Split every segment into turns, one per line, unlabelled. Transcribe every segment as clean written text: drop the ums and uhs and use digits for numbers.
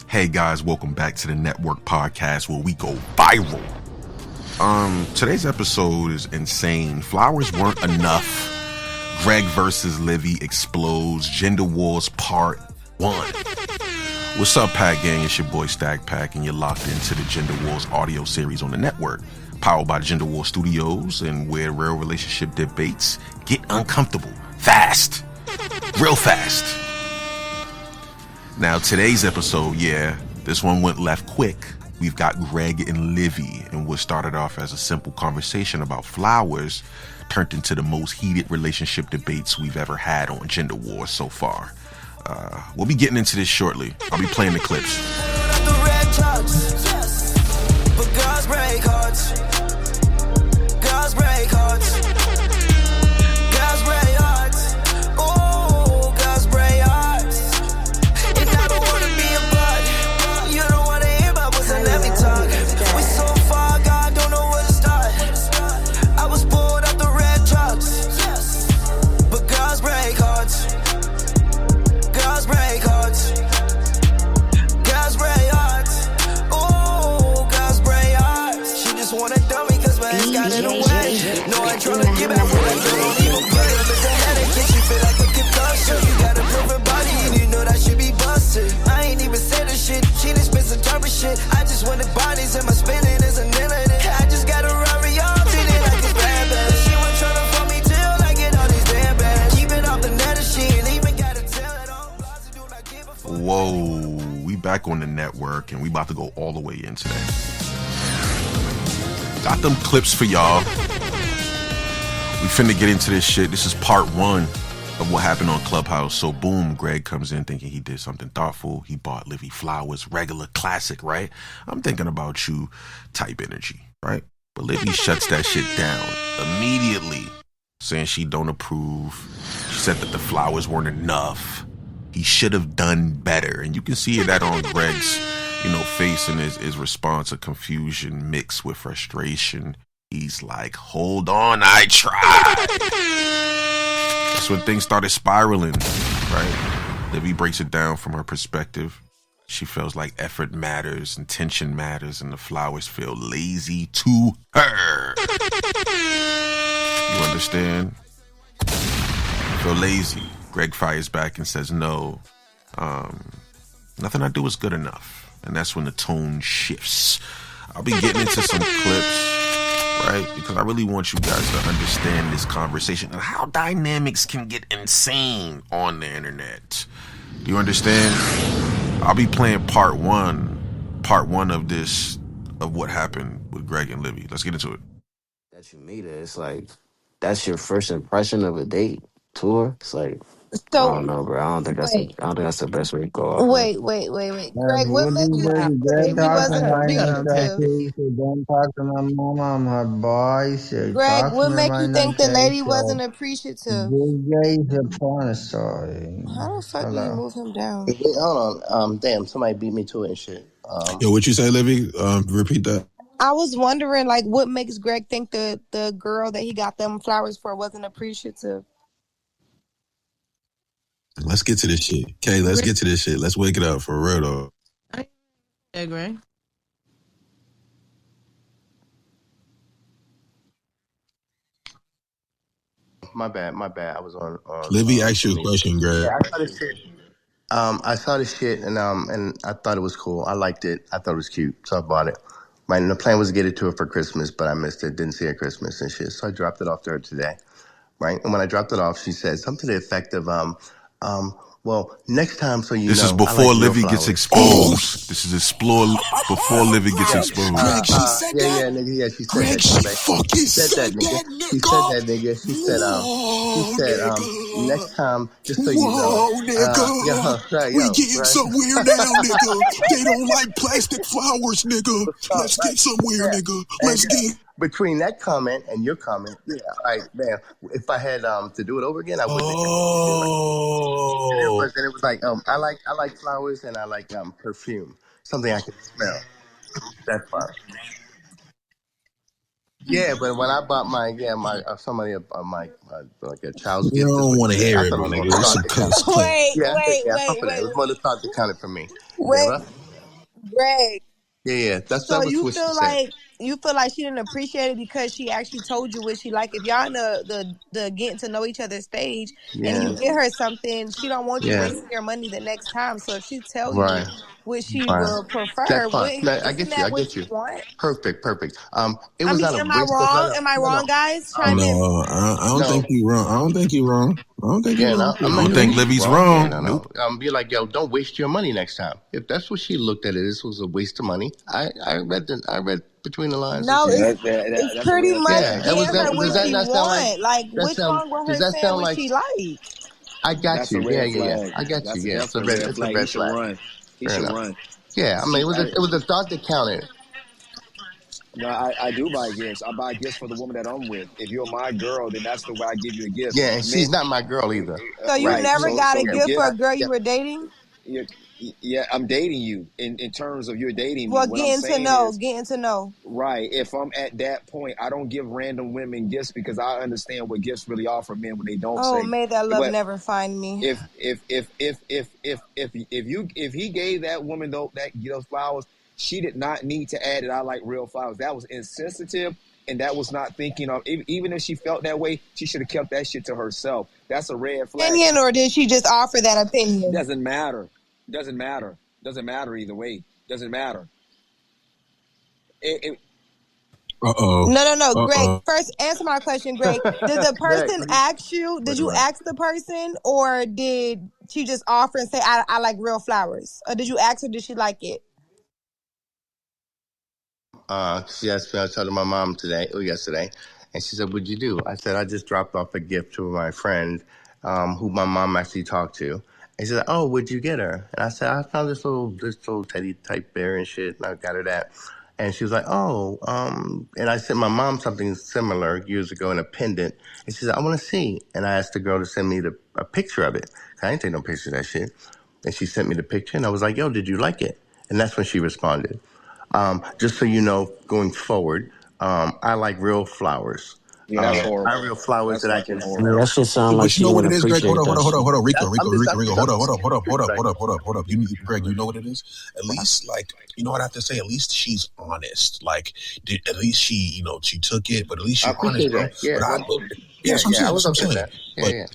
Hey guys, welcome back to the Network Podcast where we go viral. Today's episode is insane. Flowers weren't enough. Greg versus Livi explodes. Gender Warz Part One. What's up, Pack Gang? It's your boy Stack Pack, and you're locked into the Gender Warz audio series on the network, powered by Gender Warz Studios, and where real relationship debates get uncomfortable fast, real fast. Now, today's episode, this one went left quick. We've got Greg and Livi, and what started off as a simple conversation about flowers turned into the most heated relationship debates we've ever had on Gender Warz so far. We'll be getting into this shortly. I'll be playing the clips.
I just want the bodies in my spinning is a nilly. I just got a Rari on, feeling like it's bad. She was trying to fuck me till I get all these damn bags. Keep it off the net and she ain't even gotta tell it all.
Whoa, we back on the network and we about to go all the way in today. Got them clips for y'all. We finna get into this shit. This is part one of what happened on Clubhouse. So boom, Greg comes in thinking he did something thoughtful. He bought Livi flowers, regular, classic, right? I'm thinking about you type energy, right? But Livi shuts that shit down immediately, saying she don't approve. She said that the flowers weren't enough. He should have done better. And you can see that on Greg's, face and his response of confusion mixed with frustration. He's like, hold on, I tried. That's when things started spiraling, right? Livi breaks it down from her perspective. She feels like effort matters, intention matters, and the flowers feel lazy to her. You understand? Feel lazy. Greg fires back and says, no, nothing I do is good enough. And that's when the tone shifts. I'll be getting into some clips, right? Because I really want you guys to understand this conversation and how dynamics can get insane on the internet. Do you understand? I'll be playing part one of this, of what happened with Greg and Livi. Let's get into it.
That you meet her, it's like, that's your first impression of a date tour. It's like,
So
I don't know, bro. I don't think that's the best way to go out.
wait. Greg, what made you think the baby wasn't appreciative?
Don't talk to my mom. I'm her boy.
Greg, what made you think the lady wasn't appreciative?
This is a porn story.
How the fuck do you move him down?
Wait, hold on. Damn, somebody beat me to it and shit.
Yo, what you say, Livi? Repeat that.
I was wondering, like, what makes Greg think the girl that he got them flowers for wasn't appreciative?
Let's get to this shit. Okay, let's get to this shit. Let's wake it up for real, though.
Yeah, Greg.
My bad. I was on.
Livi asked you a question, Greg.
Yeah, I saw this shit and I thought it was cool. I liked it. I thought it was cute, so I bought it. And the plan was to get it to her for Christmas, but I missed it. Didn't see her Christmas and shit, so I dropped it off to her today. Right, and when I dropped it off, she said something to the effect of, well, next time, so you
this
know.
This is before
like
Livi gets exposed. This is before Livi gets exposed.
Greg, she said that. Nigga, yeah, she said
Greg,
that.
She said that, nigga.
She said that, nigga. She said, next time, just so you know.
Nigga. We getting somewhere now, nigga. They don't like plastic flowers, nigga. Let's get somewhere, nigga. Let's get.
Between that comment and your comment, yeah, all right, man. If I had to do it over again, I would.
Oh.
And it was like I like flowers and I like perfume, something I can smell. That's fine. Yeah, but when I bought my somebody my like a child's gift.
You don't want to hear it,
Wait.
It
It was more the thought that counted for me.
Wait. Greg.
Yeah.
So
That was what she said.
you feel like she didn't appreciate it because she actually told you what she like. If y'all in the getting to know each other stage and you
Yeah.
get her something, she don't want you
Yeah.
wasting your money the next time. So if she tell you
Right.
what she
Right.
will prefer,
That's fine.
wouldn't
No, I
isn't
get you.
that
I
what
get
you
you.
want?
Perfect. It
I
was
mean,
not a
am I
waste of
wrong? Am I wrong, guys? Chime in.
No, I don't
no.
think you wrong. I don't think you wrong. I don't think you
Yeah,
wrong,
no, I'm
I
not
don't
PG.
saying
think
she's
Livy's
wrong. Yeah,
wrong.
no.
Nope.
Be like, yo, don't waste your money next time. If that's what she looked at it, this was a waste of money. I read between the lines and
No,
shit.
it's
That's a
pretty
red
much
Yeah,
flag.
that was
getting
that.
her
That's
what
Does
a
that
she
not sound like
want. Like,
that?
what's wrong with
Does
her
that
saying
sound
what
like?
she like?
I got
that's a
you.
red flag.
I got you.
That's a
Yeah,
definite red
it's a
flag. He
red
should
flag.
run. He
Fair
should
enough.
run.
Yeah, I mean,
See,
it was a thought that counted.
no, I do buy gifts. I buy gifts for the woman that I'm with. If you're my girl, then that's the way I give you a gift.
Yeah, and she's
Men,
not my girl either.
So you
Right.
right?
never
So
got a
So
yeah,
gift for
gift.
a girl
yeah.
you were dating?
Yeah, yeah, I'm dating you in terms of you're dating me.
Well,
What I'm
getting to
saying
know,
is,
getting to know.
right, if I'm at that point, I don't give random women gifts because I understand what gifts really are for men when they don't
Oh,
say.
may that love
But
never find me.
if he gave that woman those flowers, she did not need to add it. I like real flowers. That was insensitive, and that was not thinking of. Even if she felt that way, she should have kept that shit to herself. That's a red flag.
Opinion, or did she just offer that opinion?
Doesn't matter. Doesn't matter. Doesn't matter either way. Doesn't matter. It,
No. Greg,
Uh
first answer my question, Greg. Did the
Greg,
person ask you? Did you
right.
ask the person, or did she just offer and say, I like real flowers? Or did you ask her, did she like it?
She asked me, I was talking to my mom yesterday, and she said, "What'd you do?" I said, "I just dropped off a gift to my friend, who my mom actually talked to." And she said, "Oh, what'd you get her?" And I said, "I found this little teddy type bear and shit, and I got her that." And she was like, "Oh," and I sent my mom something similar years ago in a pendant, and she said, "I want to see." And I asked the girl to send me a picture of it. I didn't take no picture of that shit. And she sent me the picture, and I was like, "Yo, did you like it?" And that's when she responded. Just so you know, going forward, I like real flowers.
yeah, that's
I
horrible.
real flowers
That's
that I
fucking
can
Yeah,
horrible.
smell.
that shit sound like
But you
she
know what
didn't
it is, Greg? Hold
appreciate
up, hold
that
up, hold up,
shit.
hold up, Rico,
That's,
Rico,
I'm just,
Rico,
I'm
Rico,
just,
hold
I'm
up,
just
hold up, hold up, hold up,
right.
hold up, hold up, hold up. Greg, you know what it is? At least, like, you know what I have to say? At least she's honest. Like, at least she took it, but at least
I
she's honest,
appreciate
bro.
that. Yeah,
Yeah, that's what I'm saying.
I
That's
was
what I'm
okay with
saying.
that. Yeah,
But,
yeah.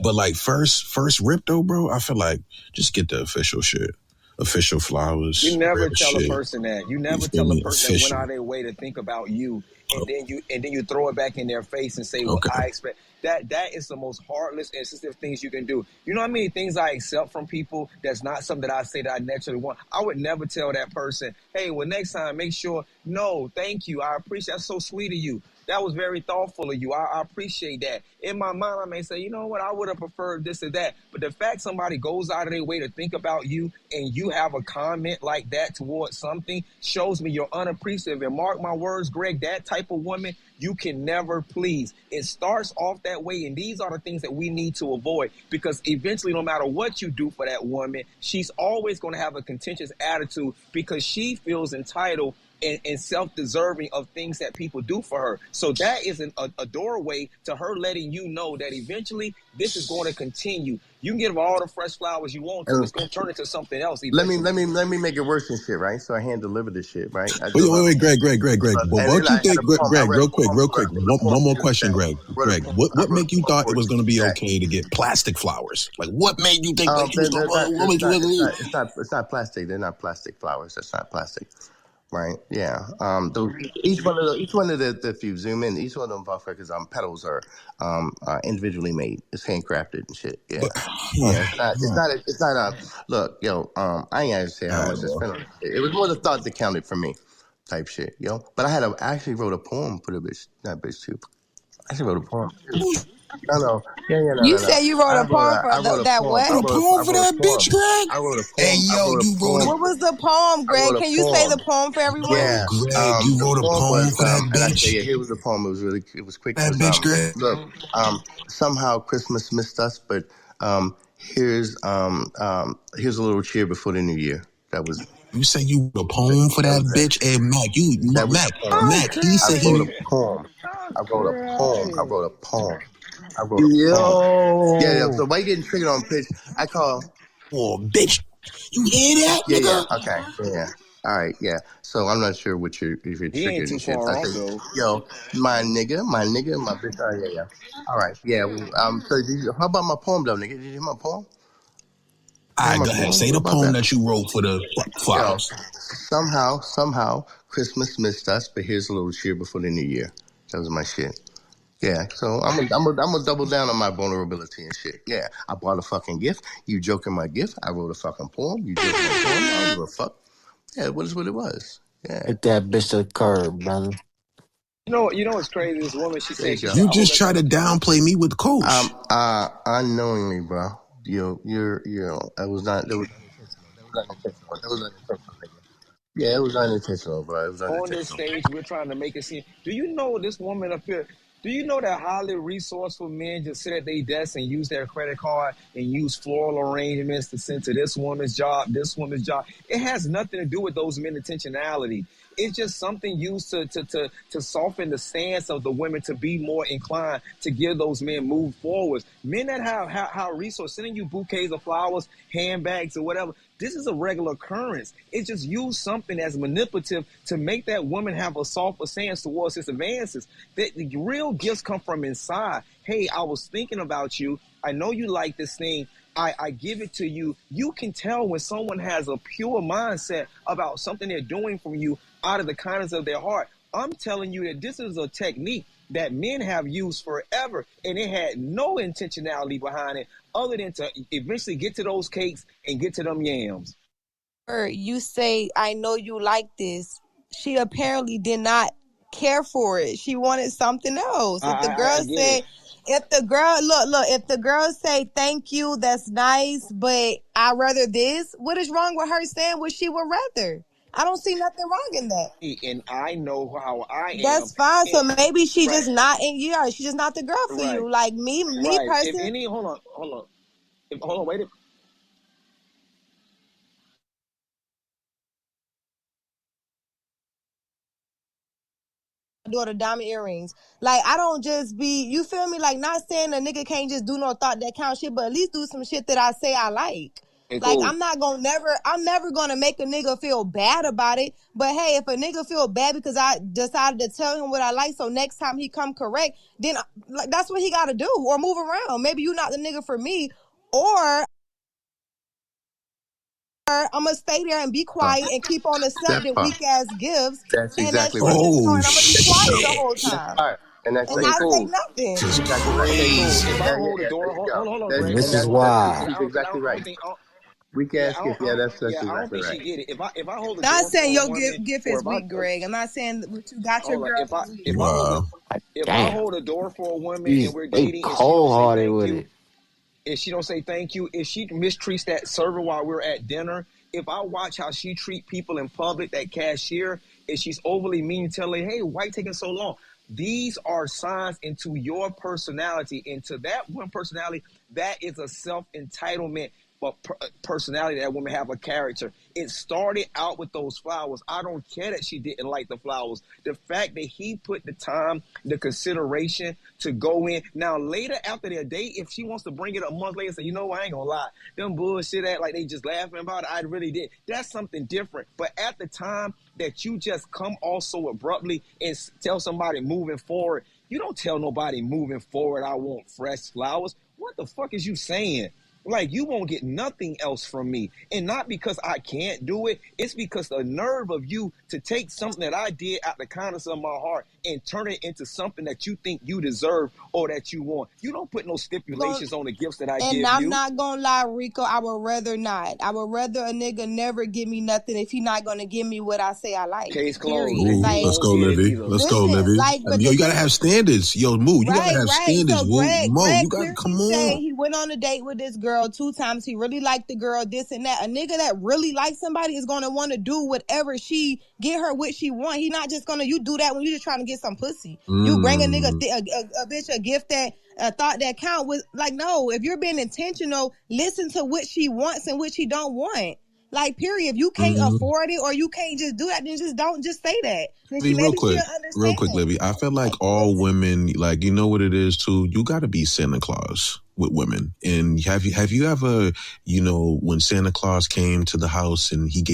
but like first rip though, bro. I feel like just get the official shit, official
You
flowers, real
never tell a
shit.
person that. You
You
never
feel
tell a
me?
person that went out
Official.
of their way to think about you,
Oh,
and then you throw it back in their face and say, "Well,
okay.
I expect." That is the most heartless and sensitive things you can do. You know how many things I accept from people that's not something that I say that I naturally want. I would never tell that person, "Hey, well, next time, make sure." No, thank you. I appreciate. That's so sweet of you. That was very thoughtful of you. I appreciate that. In my mind, I may say, you know what, I would have preferred this or that. But the fact somebody goes out of their way to think about you and you have a comment like that towards something shows me you're unappreciative. And mark my words, Greg, that type of woman, you can never please. It starts off that way. And these are the things that we need to avoid, because eventually, no matter what you do for that woman, she's always going to have a contentious attitude because she feels entitled and self-deserving of things that people do for her. So that is a doorway to her letting you know that eventually this is going to continue. You can give her all the fresh flowers you want to.
And
It's going to turn into something else
let me
eventually.
let me let me make it worse and shit, right? So I hand deliver this shit, right? I
Wait,
do
wait, wait, Greg. But
and then
what
I
you
had
think,
a poem. I
Greg?
read
Real
a
quick,
poem.
real quick.
I wrote a poem
One more
to the
question,
chat.
Greg.
Wrote a
Greg,
poem. I
what
wrote
made
a
you
poem
thought it
for
was
it
going to be
to chat.
okay to get plastic flowers? Like, what made you think like you was
They're
going?
not.
What made you think?
It's not plastic. They're not plastic flowers. That's not plastic. Right. Yeah. Each one of the if you zoom in, each one of them motherfuckers petals are individually made. It's handcrafted and shit. Yeah.
But,
Yeah. It's not a look, yo. I ain't gonna say how
all right,
much I
bro.
spent on it. It was more the thought that counted for me, type shit, yo. But I actually wrote a poem for the bitch, that bitch too. I actually wrote a poem. No. Yeah.
You
No.
said you wrote a poem for
I wrote a
that
poem.
Wrote
what?
a poem
I
for
wrote a
that bitch,
poem.
Greg. Hey,
I
yo,
wrote a
you wrote a
poem.
What was the poem,
I
Greg?
wrote a
Can you say
poem.
the poem for everyone?
Yo,
Yeah.
Greg, you
The
wrote a
poem
poem
was,
for that
and I
bitch.
say, yeah, here was the poem. It was quick. It
That
was,
bitch, Greg.
look, somehow Christmas missed us, but, here's a little cheer before the new year.
You say you wrote a poem for
That
that
was it.
bitch? Hey, Mac,
That was the poem.
I'm
Mac. He
I
said
wrote
he.
a
crying.
poem.
I'm
I wrote a poem. I
crying.
wrote a poem. I wrote a poem. Yeah.
Yo,
So why you getting triggered on pitch? I call.
Oh, bitch. You hear that,
Yeah,
nigga?
yeah. Okay. Yeah. All right. Yeah. So I'm not sure what if you're
He ain't
triggered
too
and shit.
far
I
off
say,
though.
yo, my nigga, my bitch. Yeah, yeah. All right. Yeah. Well, so how about my poem though, nigga? Did you hear my poem?
All right,
My
go ahead.
poem.
Say
What
the
about
poem
that?
that you wrote for the
Yo,
flowers.
somehow, Christmas missed us, but here's a little cheer before the new year. That was my shit. Yeah, so I'm gonna double down on my vulnerability and shit. Yeah, I bought a fucking gift. You joking my gift? I wrote a fucking poem. You joking my poem? I don't give a fuck. Yeah, it was what it was. Yeah,
Hit that bitch to the curb, brother.
You know what's crazy? This woman, she
there you
said,
go.
You
I would
just
let
try
the
to downplay me with the coach.
Unknowingly, bro. That was not. That was unintentional. That was unintentional, nigga. Yeah, it was unintentional, bro. It was
on this
unintentional.
stage, we're trying to make it seem. Do you know this woman up here? Do you know that highly resourceful men just sit at their desk and use their credit card and use floral arrangements to send to this woman's job, this woman's job? It has nothing to do with those men intentionality. It's just something used to soften the stance of the women to be more inclined to give those men move forwards. Men that have resources, sending you bouquets of flowers, handbags, or whatever, this is a regular occurrence. It just used something as manipulative to make that woman have a softer stance towards his advances. The real gifts come from inside. Hey, I was thinking about you. I know you like this thing. I give it to you. You can tell when someone has a pure mindset about something they're doing from you out of the kindness of their heart. I'm telling you that this is a technique that men have used forever, and it had no intentionality behind it other than to eventually get to those cakes and get to them yams.
You say, I know you like this. She apparently did not care for it. She wanted something else. If the girl say, if the girl, if the girl say, thank you, that's nice, but I'd rather this, what is wrong with her saying what she would rather? I don't see nothing wrong in that.
And I know how I am.
That's fine. So maybe she just not in you. She's just not the girl for you. Like me personally.
Hold on, wait a
daughter diamond earrings. Like I don't just be, you feel me? Like not saying a nigga can't just do no thought that count shit, but at least do some shit that I say I like. Like cool. I'm never gonna make a nigga feel bad about it. But hey, if a nigga feel bad because I decided to tell him what I like, so next time he come correct, then like that's what he gotta do or move around. Maybe you not the nigga for me, or I'm gonna stay there and be quiet and keep on accepting weak ass gifts.
That's
and
exactly
right.
right.
Oh,
I'm gonna be quiet the whole
That's
time.
right. And that's
not
cool.
say nothing.
Just
exactly
crazy.
If I hold the door, hold on, Greg.
This is why.
She's exactly right. Weak ass gift. Yeah, that's
I
exactly
don't think
right.
she get it. If I hold the
not
door
saying
for
your
a woman,
gift is weak, Greg. I'm not saying what you got your girl.
If I hold a door for a woman and we're
They
dating and she
cold
don't say
hearted
thank
with
you,
it.
if she don't say thank you, if she mistreats that server while we're at dinner, if I watch how she treat people in public, that cashier, if she's overly mean, telling, hey, why taking so long? These are signs into your personality. Into that one personality, that is a self-entitlement personality that women have, a character. It started out with those flowers. I don't care that she didn't like the flowers. The fact that he put the time, the consideration to go in. Now, later after their date, if she wants to bring it a month later and say, you know, I ain't gonna lie, them bullshit act like they just laughing about it, I really did. That's something different. But at the time that you just come off so abruptly and tell somebody moving forward, you don't tell nobody moving forward, I want fresh flowers. What the fuck is you saying? Like, you won't get nothing else from me. And not because I can't do it. It's because the nerve of you to take something that I did out the kindness of my heart and turn it into something that you think you deserve or that you want. You don't put no stipulations on the gifts that I give you.
And I'm not gonna lie, Rico, I would rather not. I would rather a nigga never give me nothing if he not gonna give me what I say I like.
Case closed.
Ooh,
like,
let's go, Livi. Let's go, Livi.
Like,
Yo, you gotta have standards. Yo, Moo, you gotta have standards.
So
Greg, you gotta come on.
He went on a date with this girl 2 times. He really liked the girl, this and that. A nigga that really likes somebody is gonna want to do whatever she get her what she want. He not just gonna, you do that when you just trying to get some pussy. You bring a nigga a bitch a gift that thought that count was like, no, if you're being intentional, listen to what she wants and what she don't want. Like, period. If you can't afford it or you can't just do that, then just don't just say that. Then
real quick, Libby. I feel like all women, like, you know what it is too. You got to be Santa Claus. with women. And have you ever, when Santa Claus came to the house and he gave